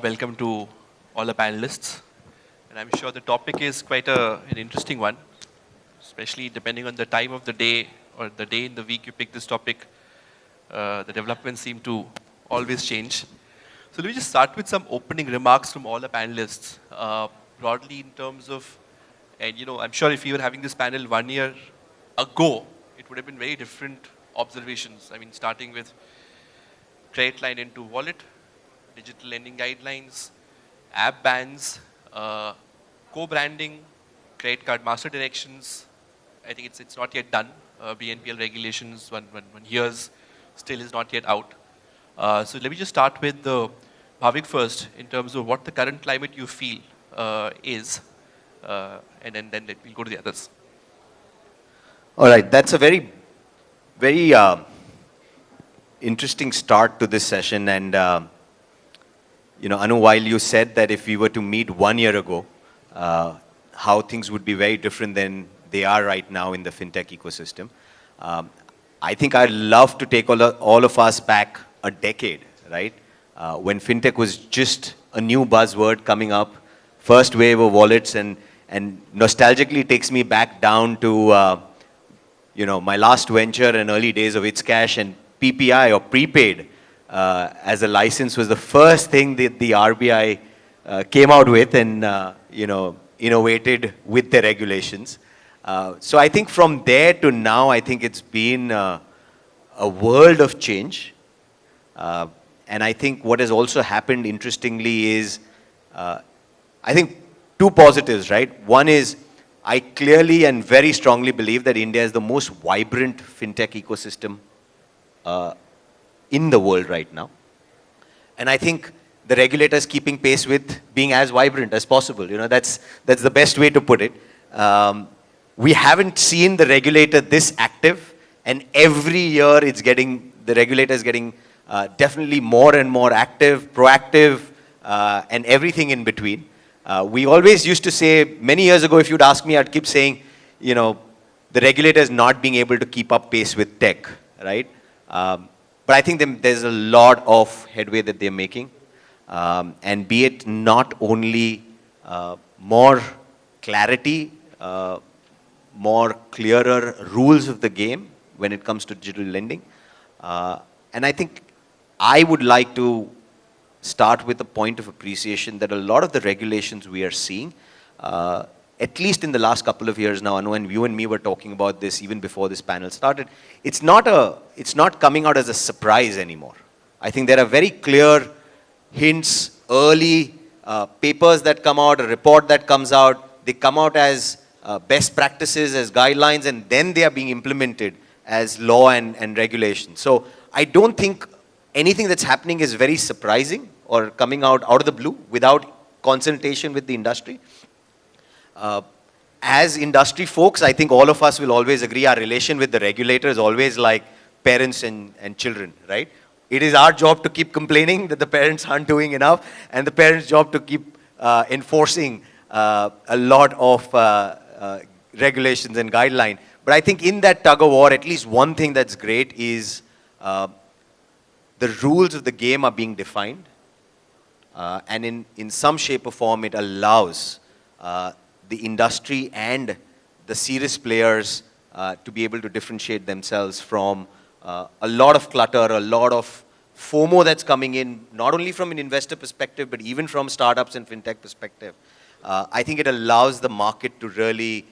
Welcome to all the panelists. And I'm sure the topic is quite an interesting one, especially depending on the time of the day or the day in the week you pick this topic. The developments seem to always change. So let me just start with some opening remarks from all the panelists, broadly in terms of, and I'm sure if you were having this panel 1 year ago, it would have been very different observations. I mean, starting with credit line into wallet, digital lending guidelines, app bans, co-branding, credit card master directions. I think it's not yet done. BNPL regulations, one years, still is not yet out. So let me just start with Bhavik first, in terms of what the current climate you feel is, and then we'll go to the others. All right, that's a very interesting start to this session. And Anu, while you said that if we were to meet 1 year ago, how things would be very different than they are right now in the fintech ecosystem, I think I'd love to take all of us back a decade, right? When fintech was just a new buzzword coming up, first wave of wallets, and nostalgically takes me back down to my last venture and early days of It's Cash, and PPI or prepaid as a license was the first thing that the RBI came out with and innovated with the regulations. So I think from there to now, I think it's been a world of change. And I think what has also happened interestingly is, I think two positives, right? One is I clearly and very strongly believe that India is the most vibrant fintech ecosystem in the world right now. And I think the regulator is keeping pace with being as vibrant as possible. That's the best way to put it. We haven't seen the regulator this active, and every year the regulator is getting definitely more and more active, proactive, and everything in between. We always used to say, many years ago, if you'd ask me, I'd keep saying, the regulator is not being able to keep up pace with tech, right? But I think there's a lot of headway that they're making. And be it not only more clarity, more clearer rules of the game when it comes to digital lending. And I think I would like to start with a point of appreciation that a lot of the regulations we are seeing, at least in the last couple of years now, Anu, and you and me were talking about this even before this panel started, it's not coming out as a surprise anymore. I think there are very clear hints, early papers that come out, a report that comes out, they come out as best practices, as guidelines, and then they are being implemented as law and regulation. So I don't think anything that's happening is very surprising or coming out of the blue without consultation with the industry. As industry folks, I think all of us will always agree our relation with the regulator is always like parents and children, right? It is our job to keep complaining that the parents aren't doing enough, and the parents' job to keep enforcing a lot of regulations and guidelines. But I think in that tug of war, at least one thing that's great is the rules of the game are being defined. And in some shape or form, it allows the industry and the serious players to be able to differentiate themselves from a lot of clutter, a lot of FOMO that's coming in, not only from an investor perspective, but even from startups and fintech perspective. I think it allows the market to really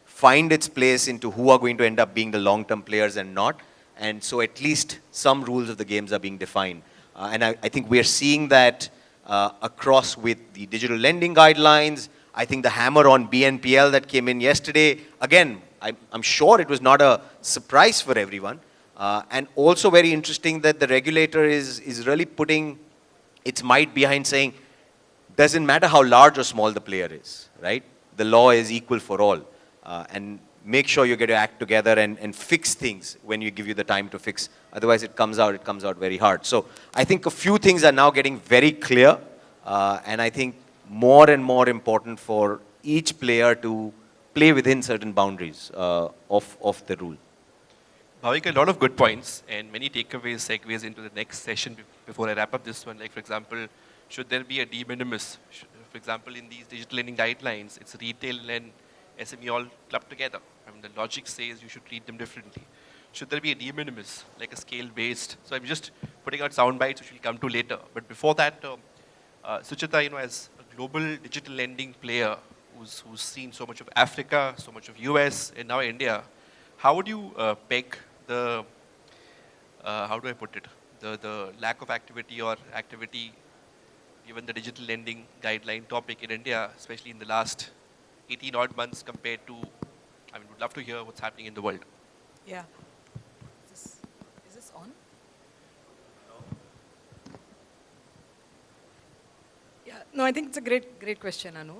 find its place into who are going to end up being the long-term players and not. And so at least some rules of the games are being defined. And I think we are seeing that across with the digital lending guidelines. I think the hammer on BNPL that came in yesterday, again, I'm sure it was not a surprise for everyone. And also very interesting that the regulator is really putting its might behind saying, doesn't matter how large or small the player is, right? The law is equal for all. And make sure you get your act together and fix things when you give you the time to fix. Otherwise it comes out very hard. So I think a few things are now getting very clear. And I think more and more important for each player to play within certain boundaries of the rule. Bhavik, a lot of good points and many takeaways, segues into the next session before I wrap up this one. Like, for example, Should there be a de minimis? For example, in these digital lending guidelines, it's retail and SME all clubbed together. I mean, the logic says you should treat them differently. Should there be a de minimis, like a scale based? So I'm just putting out sound bites, which we'll come to later. But before that, Sucheta, as a global digital lending player who's seen so much of Africa, so much of US, and now India, how would you peg the, how do I put it, the lack of activity or activity given the digital lending guideline topic in India, especially in the last 18 odd months compared to, I mean, would love to hear what's happening in the world. Yeah. Is this on? Yeah. No, I think it's a great question, Anu.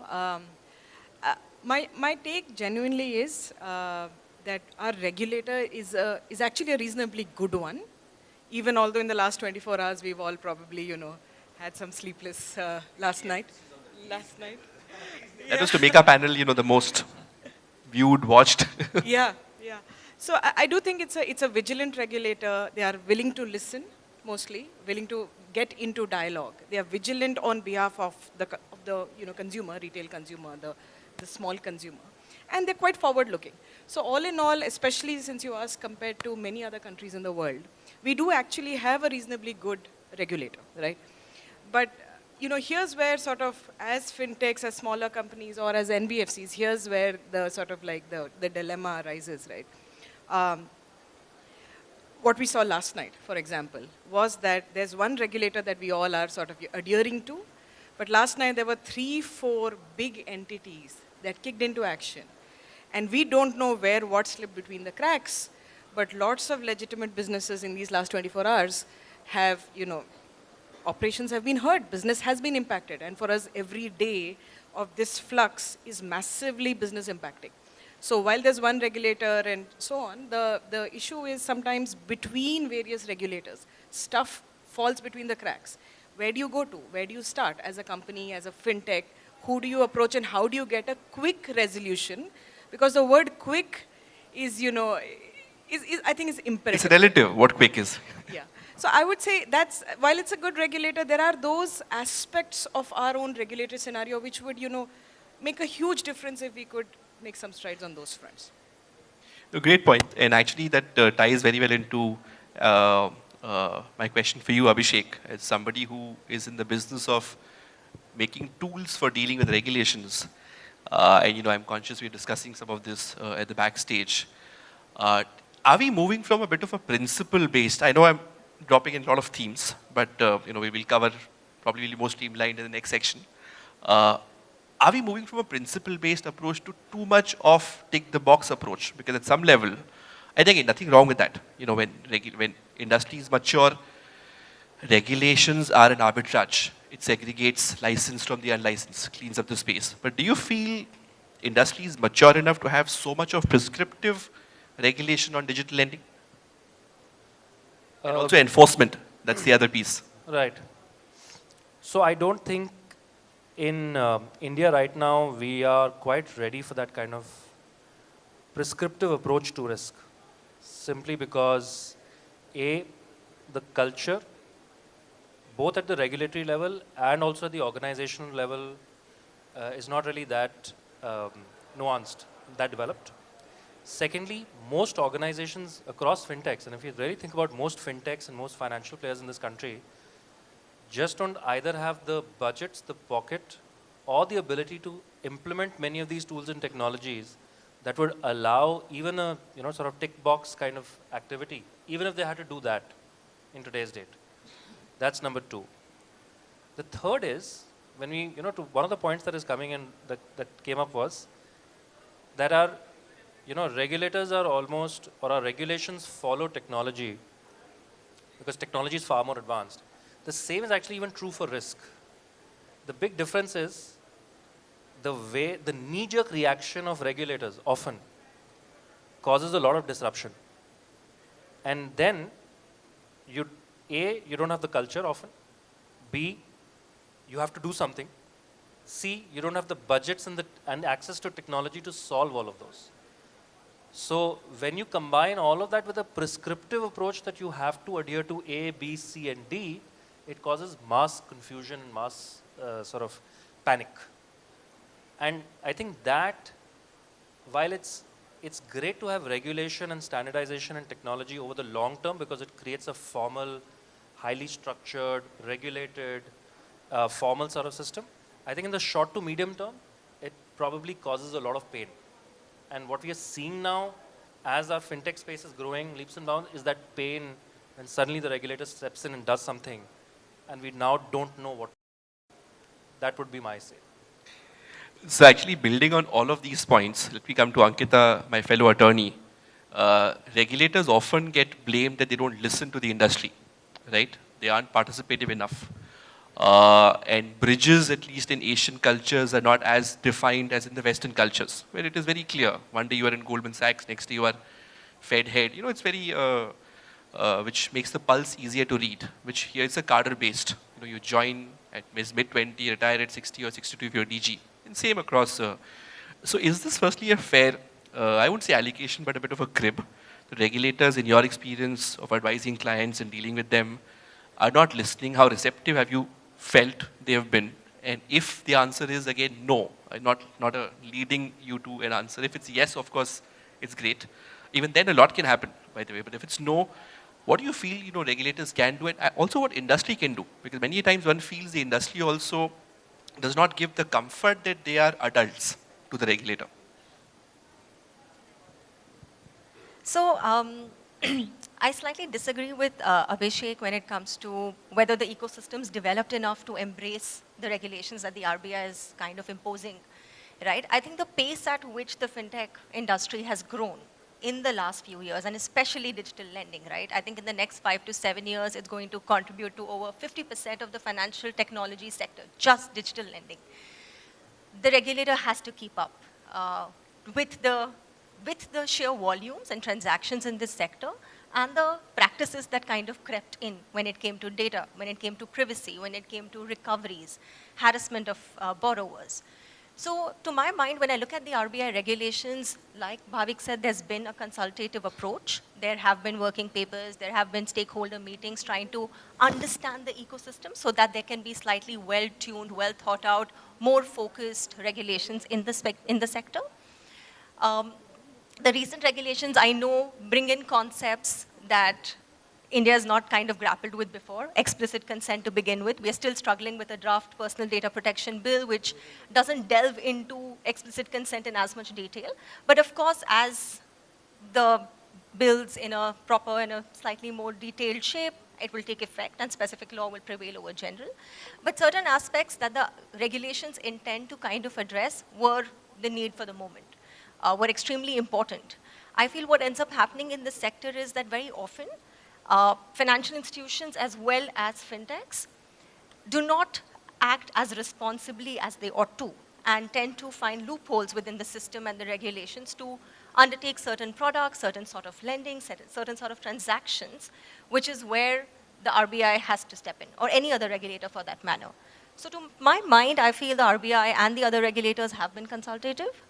My take genuinely is that our regulator is actually a reasonably good one, even although in the last 24 hours we've all probably, had some sleepless last night. Last night. That was to make our panel, the most viewed, watched. Yeah. So I do think it's a vigilant regulator. They are willing to listen, mostly willing to get into dialogue. They are vigilant on behalf of the consumer, retail consumer, the small consumer, and they're quite forward-looking. So all in all, especially since you asked compared to many other countries in the world, we do actually have a reasonably good regulator, right? But here's where sort of as fintechs, as smaller companies, or as NBFCs, here's where the sort of like the dilemma arises, right? What we saw last night, for example, was that there's one regulator that we all are sort of adhering to, but last night there were 3-4 big entities that kicked into action. And we don't know where what slipped between the cracks, but lots of legitimate businesses in these last 24 hours have, operations have been hurt, business has been impacted. And for us, every day of this flux is massively business impacting. So while there's one regulator and so on, the issue is sometimes between various regulators. Stuff falls between the cracks. Where do you go to? Where do you start as a company, as a fintech? Who do you approach and how do you get a quick resolution? Because the word quick is, I think is imperative. It's relative, what quick is. Yeah. So I would say while it's a good regulator, there are those aspects of our own regulatory scenario which would, make a huge difference if we could make some strides on those fronts. A great point. And actually that ties very well into my question for you, Abhishek, as somebody who is in the business of making tools for dealing with regulations. And I'm conscious we're discussing some of this at the backstage. Are we moving from a bit of a principle-based, I know I'm dropping in a lot of themes, but we will cover probably more streamlined in the next section. Are we moving from a principle-based approach to too much of tick-the-box approach? Because at some level, I think nothing wrong with that. When industries mature, regulations are an arbitrage. It segregates licensed from the unlicensed, cleans up the space. But do you feel industry is mature enough to have so much of prescriptive regulation on digital lending? And also enforcement, that's the other piece. Right. So I don't think in India right now we are quite ready for that kind of prescriptive approach to risk. Simply because the culture, both at the regulatory level and also at the organizational level, is not really that nuanced, that developed. Secondly, most organizations across fintechs, and if you really think about most fintechs and most financial players in this country, just don't either have the budgets, the pocket, or the ability to implement many of these tools and technologies that would allow even a sort of tick box kind of activity, even if they had to do that in today's date. That's number two. The third is, when we, to one of the points that is coming in that came up was that our, regulators are almost, or our regulations follow technology because technology is far more advanced. The same is actually even true for risk. The big difference is the knee-jerk reaction of regulators often causes a lot of disruption. And then you don't have the culture often. B, you have to do something. C, you don't have the budgets and access to technology to solve all of those. So when you combine all of that with a prescriptive approach that you have to adhere to A, B, C, and D, it causes mass confusion and mass sort of panic. And I think that, while it's great to have regulation and standardization and technology over the long term because it creates a formal, highly structured, regulated, formal sort of system, I think in the short to medium term, it probably causes a lot of pain. And what we are seeing now, as our fintech space is growing leaps and bounds, is that pain when suddenly the regulator steps in and does something, and we now don't know what. That would be my say. So actually building on all of these points, let me come to Ankita, my fellow attorney. Regulators often get blamed that they don't listen to the industry, right? They aren't participative enough. And bridges, at least in Asian cultures, are not as defined as in the Western cultures, where it is very clear. One day you are in Goldman Sachs, next day you are Fed head. You know, it's very, which makes the pulse easier to read, which here is a cadre based. You know, you join at mid-20, retire at 60 or 62 if you're DG. And same across. So is this firstly a fair, I wouldn't say allocation, but a bit of a crib? The regulators, in your experience of advising clients and dealing with them, are not listening. How receptive have you felt they have been? And if the answer is again no, not a leading you to an answer. If it's yes, of course, it's great. Even then, a lot can happen, by the way. But if it's no, what do you feel regulators can do, and also what industry can do? Because many times one feels the industry also does not give the comfort that they are adults to the regulator. So I slightly disagree with Abhishek when it comes to whether the ecosystem's developed enough to embrace the regulations that the RBI is kind of imposing, right? I think the pace at which the fintech industry has grown in the last few years, and especially digital lending, right? I think in the next 5 to 7 years, it's going to contribute to over 50% of the financial technology sector, just digital lending. The regulator has to keep up with the sheer volumes and transactions in this sector and the practices that kind of crept in when it came to data, when it came to privacy, when it came to recoveries, harassment of borrowers. So to my mind, when I look at the RBI regulations, like Bhavik said, there's been a consultative approach. There have been working papers, there have been stakeholder meetings trying to understand the ecosystem so that there can be slightly well-tuned, well-thought-out, more focused regulations in the sector. The recent regulations, I know, bring in concepts that India has not kind of grappled with before. Explicit consent to begin with. We are still struggling with a draft personal data protection bill, which doesn't delve into explicit consent in as much detail. But of course, as the bills in a proper and a slightly more detailed shape, it will take effect and specific law will prevail over general. But certain aspects that the regulations intend to kind of address were the need for the moment, were extremely important. I feel what ends up happening in this sector is that very often, financial institutions as well as fintechs do not act as responsibly as they ought to and tend to find loopholes within the system and the regulations to undertake certain products, certain sort of lending, certain sort of transactions, which is where the RBI has to step in, or any other regulator for that matter. So to my mind, I feel the RBI and the other regulators have been consultative.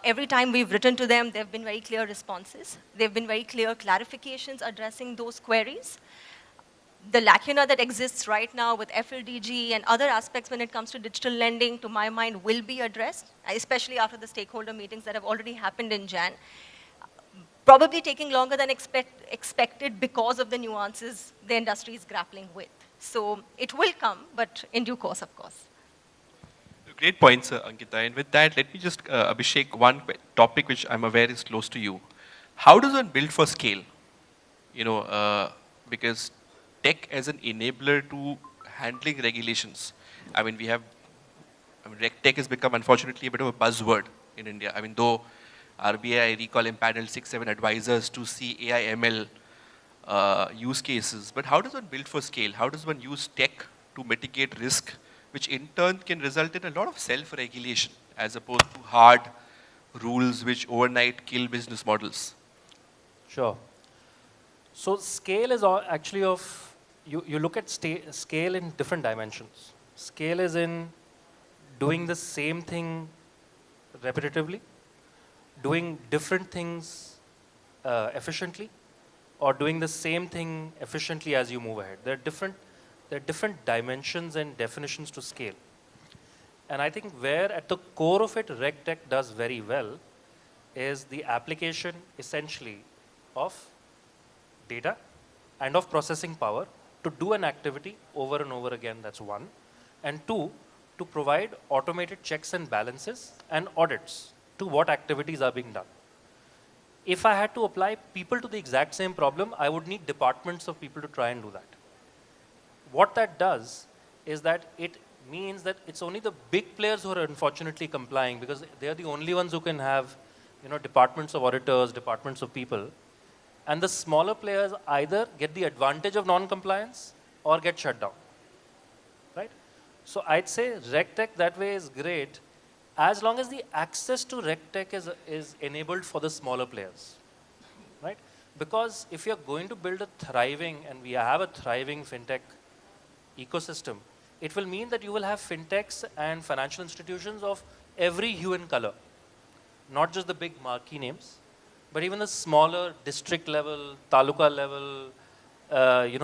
Every time we've written to them, there have been very clear responses. There have been very clear clarifications addressing those queries. The lacuna that exists right now with FLDG and other aspects when it comes to digital lending, to my mind, will be addressed, especially after the stakeholder meetings that have already happened in Jan. Probably taking longer than expected because of the nuances the industry is grappling with. So it will come, but in due course, of course. Great points, Ankita. And with that, let me just, Abhishek, one topic which I'm aware is close to you. How does one build for scale? Because tech as an enabler to handling regulations. I mean, tech has become, unfortunately, a bit of a buzzword in India. I mean, though RBI, I recall, empaneled 6-7 advisors to see AI, ML use cases. But how does one build for scale? How does one use tech to mitigate risk, which in turn can result in a lot of self-regulation as opposed to hard rules which overnight kill business models? Sure. So scale is actually you look at scale in different dimensions. Scale is in doing the same thing repetitively, doing different things efficiently, or doing the same thing efficiently as you move ahead. There there are different dimensions and definitions to scale. And I think where at the core of it, RegTech does very well is the application essentially of data and of processing power to do an activity over and over again, that's one. And two, to provide automated checks and balances and audits to what activities are being done. If I had to apply people to the exact same problem, I would need departments of people to try and do that. What that does is that it means that it's only the big players who are unfortunately complying, because they are the only ones who can have, departments of auditors, departments of people. And the smaller players either get the advantage of non-compliance or get shut down, right? So I'd say RegTech that way is great, as long as the access to RegTech is enabled for the smaller players, right? Because if you're going to build a thriving, and we have a thriving fintech ecosystem, it will mean that you will have fintechs and financial institutions of every hue and color, not just the big marquee names, but even the smaller district level, taluka level,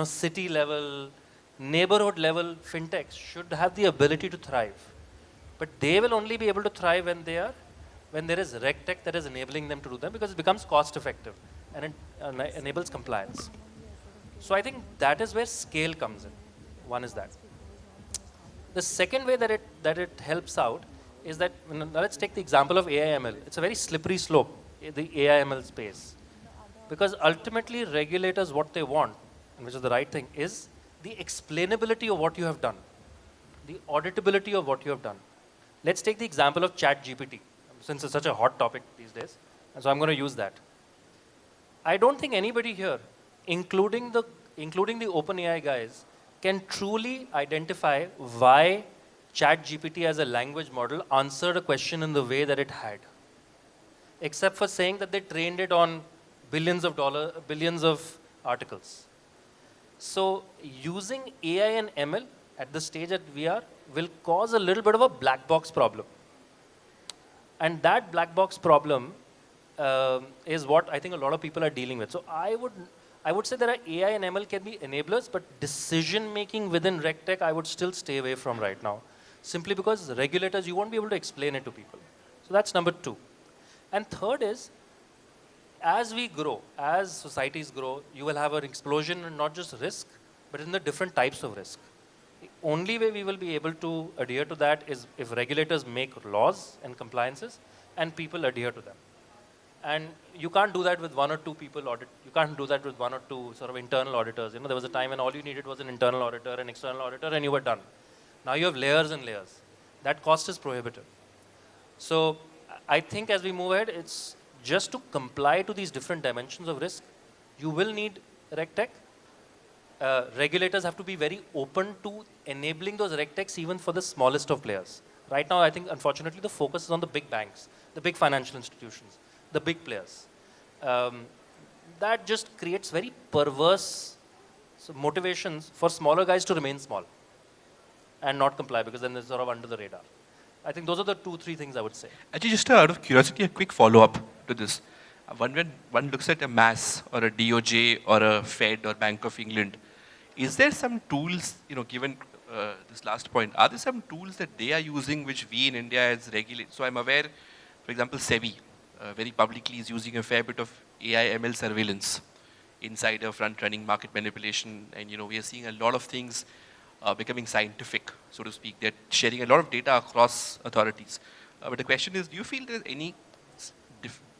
city level, neighborhood level fintechs should have the ability to thrive. But they will only be able to thrive when there is RegTech that is enabling them to do them, because it becomes cost effective and it enables compliance. So I think that is where scale comes in. One is that. The second way that it helps out is that, let's take the example of AI/ML. It's a very slippery slope, the AI/ML space, because ultimately regulators, what they want, and which is the right thing, is the explainability of what you have done, the auditability of what you have done. Let's take the example of ChatGPT, since it's such a hot topic these days, and so I'm going to use that. I don't think anybody here, including the OpenAI guys, can truly identify why ChatGPT as a language model answered a question in the way that it had, except for saying that they trained it on billions of articles. So using AI and ML at the stage that we are will cause a little bit of a black box problem. And that black box problem is what I think a lot of people are dealing with. So I would say that AI and ML can be enablers, but decision making within RegTech I would still stay away from right now, simply because regulators, you won't be able to explain it to people. So that's number two. And third is, as we grow, as societies grow, you will have an explosion in not just risk, but in the different types of risk. The only way we will be able to adhere to that is if regulators make laws and compliances and people adhere to them. And you can't do that with one or two people audit. You can't do that with one or two sort of internal auditors. There was a time when all you needed was an internal auditor, an external auditor, and you were done. Now you have layers and layers. That cost is prohibitive. So I think as we move ahead, it's just to comply to these different dimensions of risk, you will need RegTech. Regulators have to be very open to enabling those RegTechs even for the smallest of players. Right now, I think, unfortunately, the focus is on the big banks, the big financial institutions, the big players. That just creates very perverse motivations for smaller guys to remain small and not comply, because then they're sort of under the radar. I think those are the 2-3 things I would say. Actually, just out of curiosity, a quick follow-up to this. When one looks at a MAS or a DOJ or a Fed or Bank of England, is there some tools, given this last point, are there some tools that they are using which we in India as regulate? So I'm aware, for example, SEBI very publicly is using a fair bit of AI/ML surveillance inside a front-running market manipulation, and we are seeing a lot of things becoming scientific, so to speak. They're sharing a lot of data across authorities. But the question is, do you feel there's any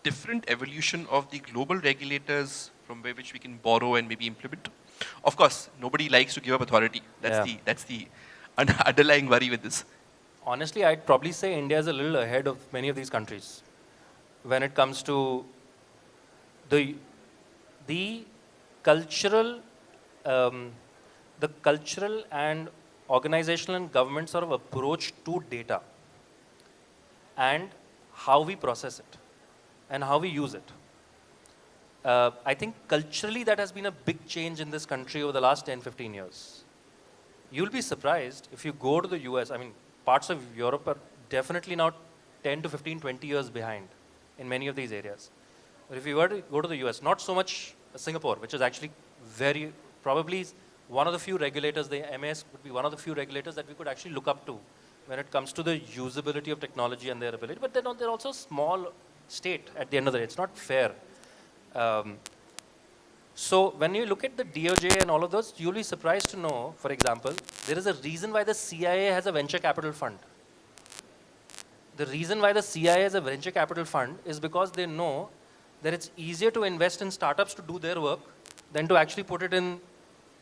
different evolution of the global regulators from which we can borrow and maybe implement? Of course, nobody likes to give up authority. That's the underlying worry with this. Honestly, I'd probably say India is a little ahead of many of these countries when it comes to the cultural and organizational and government sort of approach to data and how we process it and how we use it. I think culturally that has been a big change in this country over the last 10-15 years. You'll be surprised if you go to the US. I mean, parts of Europe are definitely now 10 to 15, 20 years behind in many of these areas. But if you were to go to the US, not so much Singapore, which is actually probably one of the few regulators, the MAS would be one of the few regulators that we could actually look up to when it comes to the usability of technology and their ability. But they're also small state at the end of the day. It's not fair. So when you look at the DOJ and all of those, you'll be surprised to know, for example, there is a reason why the CIA has a venture capital fund. The reason why the CIA has a venture capital fund is because they know that it's easier to invest in startups to do their work than to actually put it in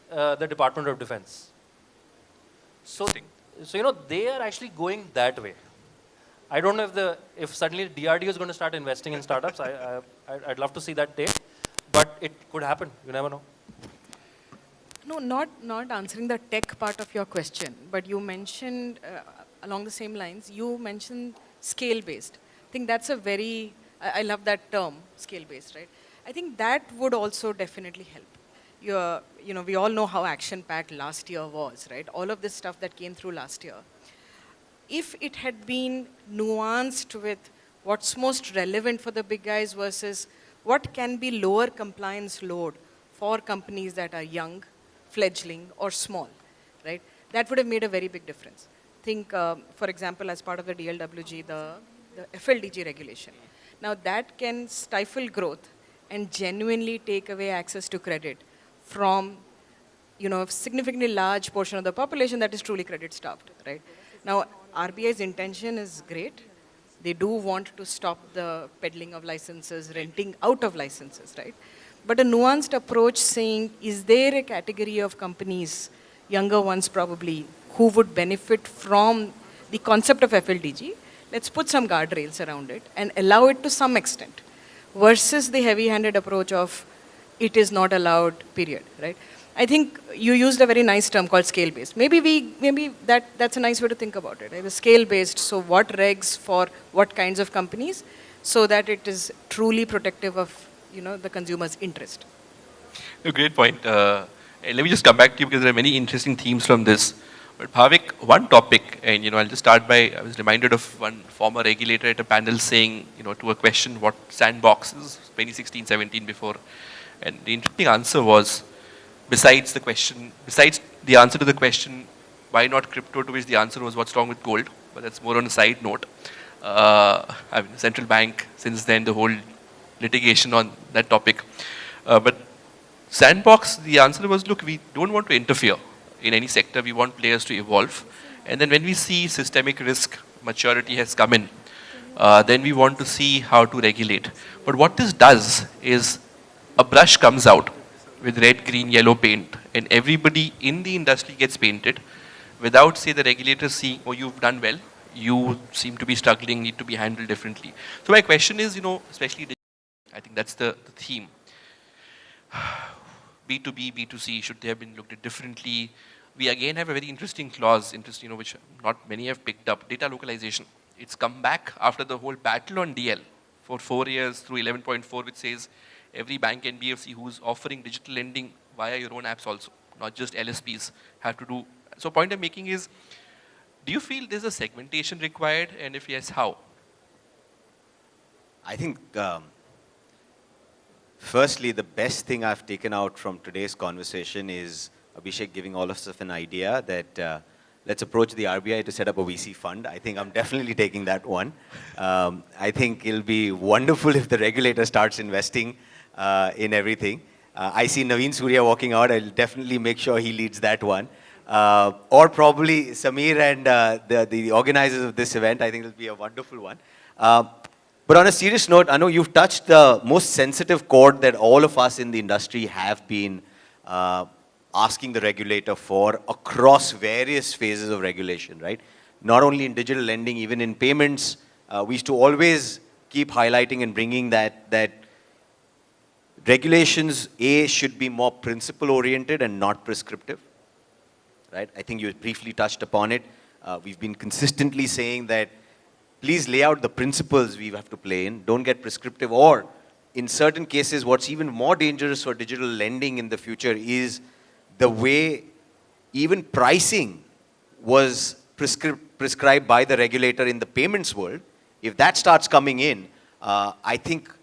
the Department of Defense. So they are actually going that way. I don't know if suddenly DRDO is going to start investing in startups. I'd love to see that day, but it could happen. You never know. No, not answering the tech part of your question, but you mentioned, along the same lines, you mentioned scale-based. I think that's a very, I love that term, scale-based, right? I think that would also definitely help. We all know how action-packed last year was, right? All of this stuff that came through last year. If it had been nuanced with what's most relevant for the big guys versus what can be lower compliance load for companies that are young, fledgling, or small, right? That would have made a very big difference. Think, for example, as part of the DLWG, the FLDG regulation. Now that can stifle growth and genuinely take away access to credit from a significantly large portion of the population that is truly credit starved, right? Now, RBI's intention is great. They do want to stop the peddling of licenses, renting out of licenses, right? But a nuanced approach saying, is there a category of companies, younger ones probably, who would benefit from the concept of FLDG? Let's put some guardrails around it and allow it to some extent, versus the heavy-handed approach of it is not allowed, period, right? I think you used a very nice term called scale-based. Maybe that's a nice way to think about it. Right? The scale-based, so what regs for what kinds of companies, so that it is truly protective of the consumer's interest. A great point. And let me just come back to you because there are many interesting themes from this. But Bhavik, one topic, and I'll just start by, I was reminded of one former regulator at a panel saying, to a question, what sandbox is 2016, 17 before. And the interesting answer was, besides the answer to the question, why not crypto, to which the answer was, what's wrong with gold? But that's more on a side note. Central bank, since then, the whole litigation on that topic. But sandbox, the answer was, look, we don't want to interfere in any sector. We want players to evolve. And then when we see systemic risk, maturity has come in, then we want to see how to regulate. But what this does is a brush comes out with red, green, yellow paint, and everybody in the industry gets painted without, say, the regulators seeing, oh, you've done well, you seem to be struggling, need to be handled differently. So my question is, especially, I think that's the theme. B2B, B2C, should they have been looked at differently? We again have a very interesting clause, which not many have picked up, data localization. It's come back after the whole battle on DL for 4 years through 11.4, which says every bank NBFC who's offering digital lending via your own apps also, not just LSPs, have to do. So point I'm making is, do you feel there's a segmentation required? And if yes, how? I think, firstly, the best thing I've taken out from today's conversation is Abhishek giving all of us an idea that let's approach the RBI to set up a VC fund. I think I'm definitely taking that one. I think it'll be wonderful if the regulator starts investing in everything. I see Naveen Surya walking out. I'll definitely make sure he leads that one. Or probably Samir and the organizers of this event. I think it'll be a wonderful one. But on a serious note, I know you've touched the most sensitive chord that all of us in the industry have been asking the regulator for across various phases of regulation, right? Not only in digital lending, even in payments. We used to always keep highlighting and bringing that regulations, should be more principle-oriented and not prescriptive, right? I think you briefly touched upon it. We've been consistently saying that please lay out the principles we have to play in. Don't get prescriptive. Or in certain cases, what's even more dangerous for digital lending in the future is the way even pricing was prescribed by the regulator in the payments world. If that starts coming in, I think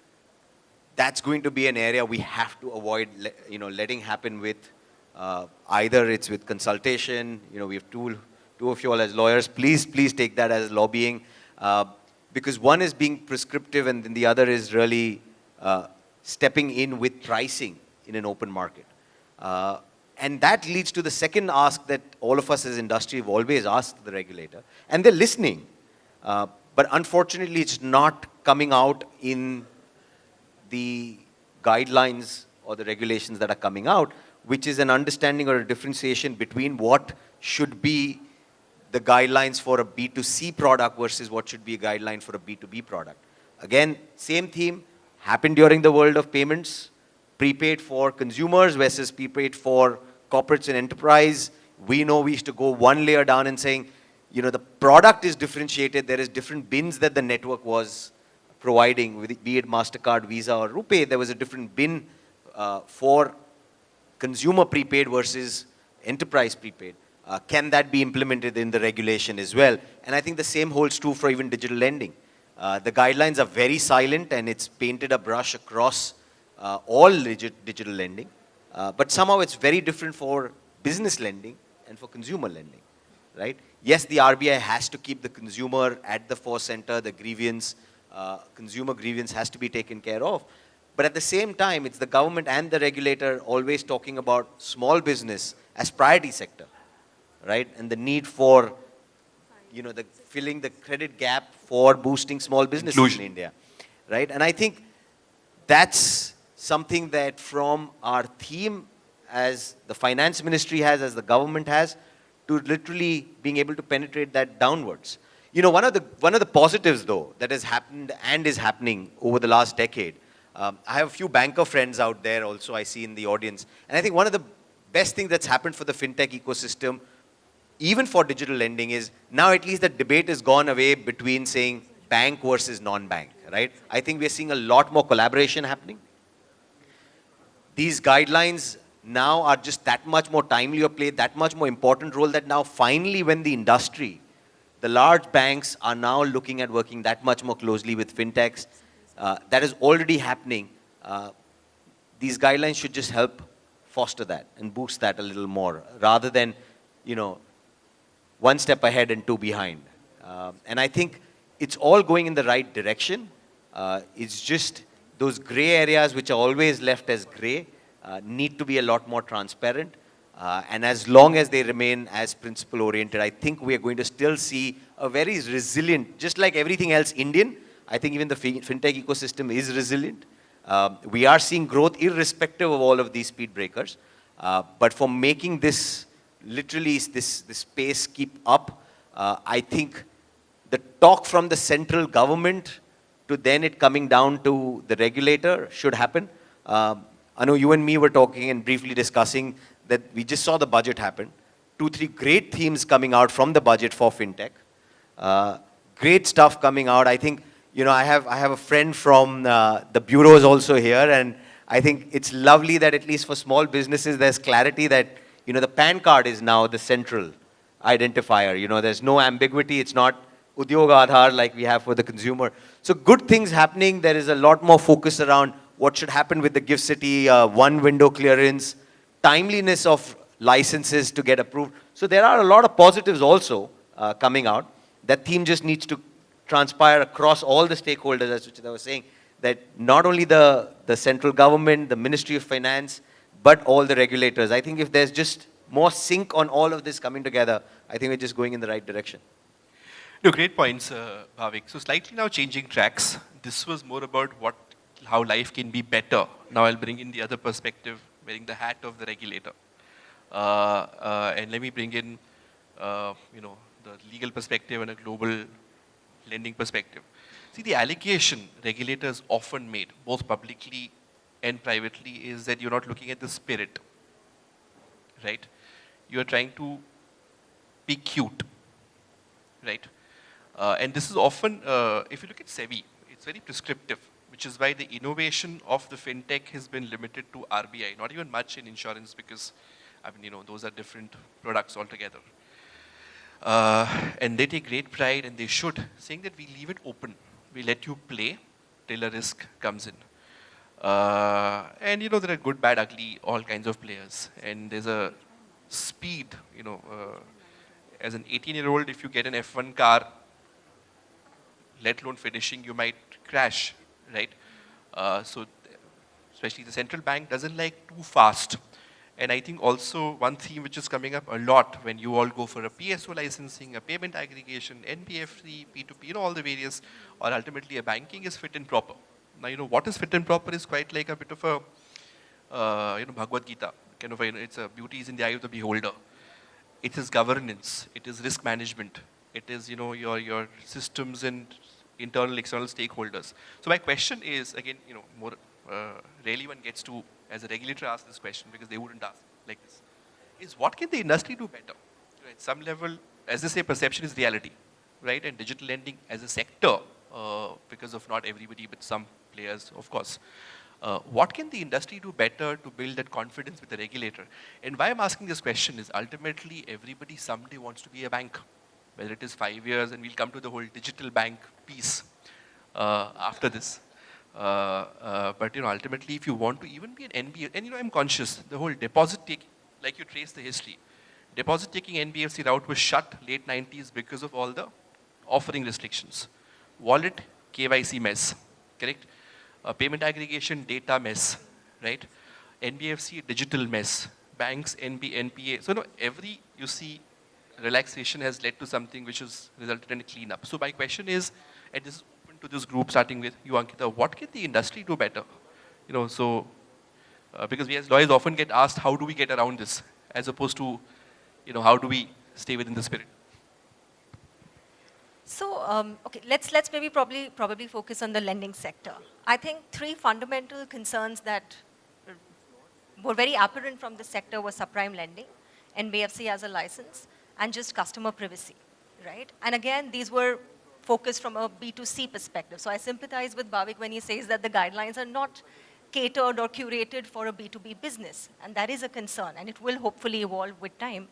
that's going to be an area we have to avoid letting happen with Either it's with consultation, we have two of you all as lawyers. Please take that as lobbying. Because one is being prescriptive and then the other is really stepping in with pricing in an open market. And that leads to the second ask that all of us as industry have always asked the regulator. And they're listening. But unfortunately, it's not coming out in the guidelines or the regulations that are coming out, which is an understanding or a differentiation between what should be the guidelines for a B2C product versus what should be a guideline for a B2B product. Again, same theme, happened during the world of payments, prepaid for consumers versus prepaid for corporates and enterprise. We know we used to go one layer down and saying, the product is differentiated, there is different bins that the network was providing, be it MasterCard, Visa or RuPay, there was a different bin for consumer prepaid versus enterprise prepaid. Can that be implemented in the regulation as well? And I think the same holds true for even digital lending. The guidelines are very silent and it's painted a brush across all digital lending. But somehow it's very different for business lending and for consumer lending, right? Yes, the RBI has to keep the consumer at the forecenter, the grievance, consumer grievance has to be taken care of. But at the same time, it's the government and the regulator always talking about small business as priority sector, right? And the need for, filling the credit gap for boosting small businesses Inclusion. in India, right? And I think that's something that from our theme as the finance ministry has, as the government has, to literally being able to penetrate that downwards. One of the positives though that has happened and is happening over the last decade, I have a few banker friends out there also I see in the audience. And I think one of the best things that's happened for the fintech ecosystem, even for digital lending, is now at least the debate has gone away between saying bank versus non-bank, right? I think we're seeing a lot more collaboration happening. These guidelines now are just that much more timely or play that much more important role that now finally when the industry, the large banks are now looking at working that much more closely with fintechs. That is already happening. These guidelines should just help foster that and boost that a little more rather than, one step ahead and two behind. And I think it's all going in the right direction. It's just those gray areas which are always left as gray need to be a lot more transparent. And as long as they remain as principle oriented, I think we are going to still see a very resilient, just like everything else Indian, I think even the fintech ecosystem is resilient. We are seeing growth irrespective of all of these speed breakers. But for making this, literally this space keep up, I think the talk from the central government to then it coming down to the regulator should happen. I know you and me were talking and briefly discussing that we just saw the budget happen. 2-3 great themes coming out from the budget for fintech. Great stuff coming out. I think, I have a friend from the bureaus also here, and I think it's lovely that at least for small businesses, there's clarity that, the PAN card is now the central identifier. There's no ambiguity. It's not Udyog Aadhaar like we have for the consumer. So good things happening. There is a lot more focus around what should happen with the GIFT City, one window clearance, timeliness of licenses to get approved. So there are a lot of positives also coming out. That theme just needs to transpire across all the stakeholders, as Sucheta was saying, that not only the central government, the Ministry of Finance, but all the regulators. I think if there's just more sync on all of this coming together, I think we're just going in the right direction. No, great points, Bhavik. So slightly now changing tracks. This was more about how life can be better. Now I'll bring in the other perspective, wearing the hat of the regulator. And let me bring in, the legal perspective and a global lending perspective. See, the allegation regulators often made, both publicly and privately, is that you're not looking at the spirit, right? You're trying to be cute, right? And this is often, if you look at SEBI, it's very prescriptive, which is why the innovation of the fintech has been limited to RBI, not even much in insurance because, those are different products altogether. And they take great pride, and they should, saying that we leave it open. We let you play till a risk comes in. And there are good, bad, ugly, all kinds of players. And there's a speed, as an 18-year-old, if you get an F1 car, let alone finishing, you might crash, right? So especially the central bank doesn't like too fast. And I think also one theme which is coming up a lot when you all go for a PSO licensing, a payment aggregation, NBFC, P2P, all the various, or ultimately a banking is fit and proper. Now, what is fit and proper is quite like a bit of a, Bhagavad Gita, kind of, it's a beauty is in the eye of the beholder. It is governance, it is risk management, it is, your systems and internal, external stakeholders. So my question is, again, more rarely one gets to, as a regulator, ask this question because they wouldn't ask like this, is what can the industry do better? At some level, as they say, perception is reality, right? And digital lending as a sector, because of not everybody, but some players, of course. What can the industry do better to build that confidence with the regulator? And why I'm asking this question is ultimately everybody someday wants to be a bank, whether it is 5 years, and we'll come to the whole digital bank piece after this. But ultimately, if you want to even be an NBFC, and I'm conscious, the whole deposit taking, like you trace the history, deposit taking NBFC route was shut late 90s because of all the offering restrictions. Wallet, KYC mess, correct? Payment aggregation, data mess, right? NBFC, digital mess. Banks, NPA. So every, you see, relaxation has led to something which has resulted in a cleanup. So my question is, and this is open to this group, starting with you, Ankita, what can the industry do better? Because we as lawyers often get asked, how do we get around this? As opposed to, how do we stay within the spirit? So, okay, let's maybe probably focus on the lending sector. I think three fundamental concerns that were very apparent from the sector were subprime lending, NBFC as a license, and just customer privacy, right? And again, these were focused from a B2C perspective. So I sympathize with Bhavik when he says that the guidelines are not catered or curated for a B2B business. And that is a concern, and it will hopefully evolve with time.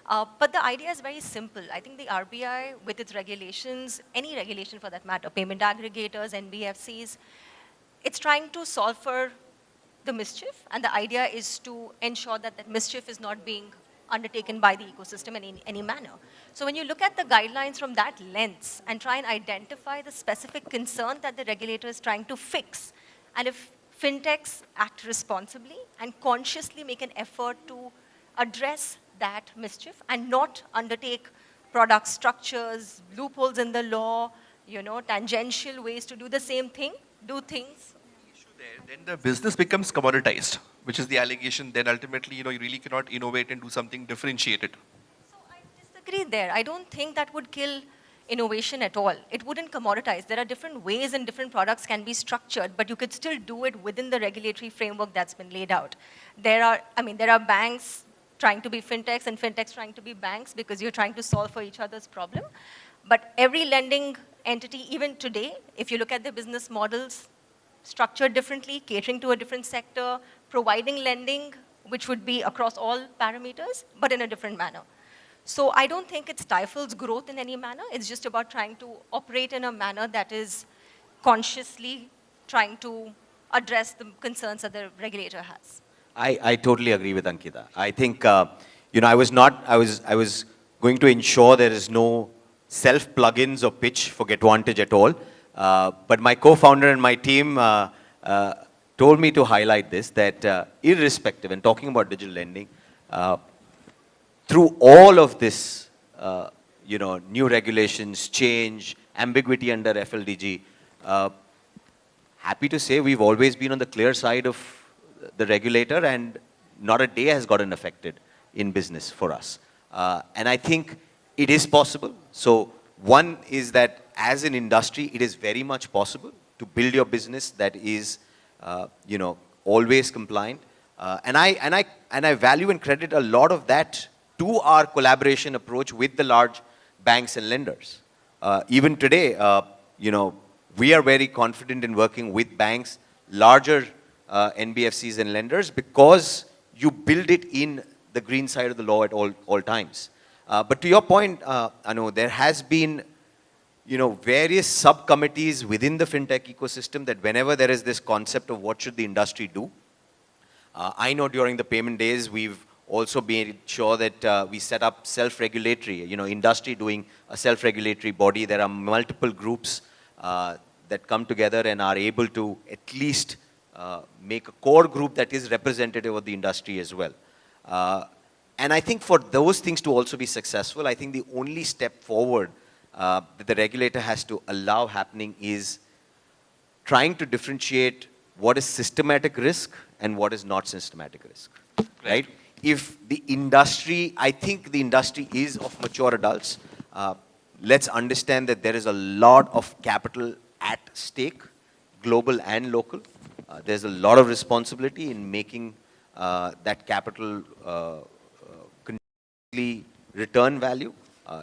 But the idea is very simple. I think the RBI, with its regulations, any regulation for that matter, payment aggregators, NBFCs, it's trying to solve for the mischief. And the idea is to ensure that that mischief is not being undertaken by the ecosystem in any manner. So when you look at the guidelines from that lens and try and identify the specific concern that the regulator is trying to fix, and if fintechs act responsibly and consciously make an effort to address that mischief and not undertake product structures, loopholes in the law, tangential ways to do the same thing, do things. Then the business becomes commoditized, which is the allegation. Then ultimately, you really cannot innovate and do something differentiated. So I disagree there. I don't think that would kill innovation at all. It wouldn't commoditize. There are different ways and different products can be structured, but you could still do it within the regulatory framework that's been laid out. There are banks trying to be fintechs and fintechs trying to be banks because you're trying to solve for each other's problem. But every lending entity, even today, if you look at the business models, structured differently, catering to a different sector, providing lending, which would be across all parameters, but in a different manner. So I don't think it stifles growth in any manner. It's just about trying to operate in a manner that is consciously trying to address the concerns that the regulator has. I totally agree with Ankita. I think, I was going to ensure there is no self-plugins or pitch for GetVantage at all. But my co-founder and my team told me to highlight this, that irrespective, and talking about digital lending, through all of this, new regulations, change, ambiguity under FLDG, happy to say we've always been on the clear side of the regulator, and not a day has gotten affected in business for us. And I think it is possible. So one is that as an industry, it is very much possible to build your business that is, always compliant. And I value and credit a lot of that to our collaboration approach with the large banks and lenders. Even today, we are very confident in working with banks, larger NBFCs and lenders, because you build it in the green side of the law at all times. But to your point, I know there has been, various subcommittees within the fintech ecosystem that whenever there is this concept of what should the industry do, I know during the payment days, we've also made sure that we set up self-regulatory, industry doing a self-regulatory body. There are multiple groups that come together and are able to at least make a core group that is representative of the industry as well. And I think for those things to also be successful, I think the only step forward that the regulator has to allow happening is trying to differentiate what is systematic risk and what is not systematic risk, right? If the industry, I think the industry is of mature adults. Let's understand that there is a lot of capital at stake, global and local. There's a lot of responsibility in making that capital continuously return value.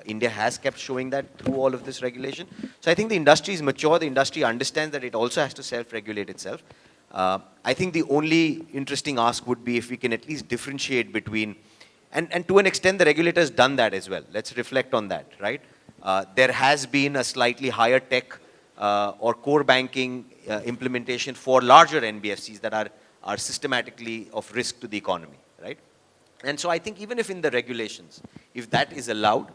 India has kept showing that through all of this regulation. So I think the industry is mature. The industry understands that it also has to self-regulate itself. I think the only interesting ask would be if we can at least differentiate between, and to an extent the regulator has done that as well. Let's reflect on that, right? There has been a slightly higher tech or core banking implementation for larger NBFCs that are systematically of risk to the economy, right? And so I think even if in the regulations, if that is allowed,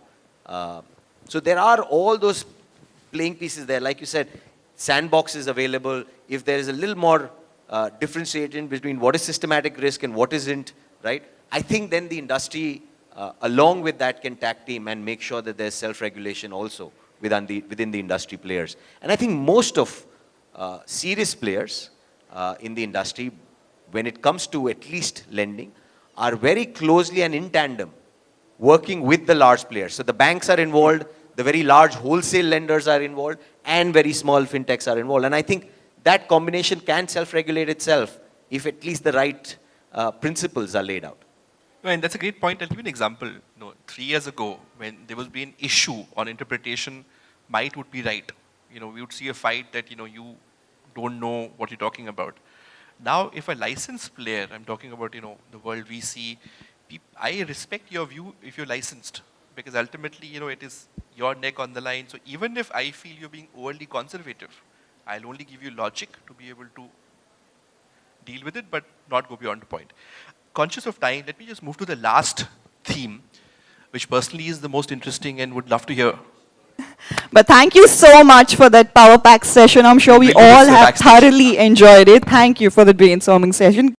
so there are all those playing pieces there. Like you said, sandbox is available. If there is a little more differentiation between what is systematic risk and what isn't, right? I think then the industry, along with that, can tag team and make sure that there's self-regulation also within the industry players. And I think most of serious players in the industry, when it comes to at least lending, are very closely and in tandem working with the large players. So the banks are involved, the very large wholesale lenders are involved, and very small fintechs are involved. And I think that combination can self-regulate itself if at least the right principles are laid out. No, and that's a great point. I'll give you an example. 3 years ago, when there was be an issue on interpretation, might would be right. We would see a fight that, you don't know what you're talking about. Now, if a licensed player, I'm talking about, the world we see, I respect your view if you're licensed, because ultimately, it is your neck on the line. So even if I feel you're being overly conservative, I'll only give you logic to be able to deal with it, but not go beyond the point. Conscious of time, let me just move to the last theme, which personally is the most interesting and would love to hear. But thank you so much for that power pack session. I'm sure we all have thoroughly enjoyed it. Thank you for the brainstorming session.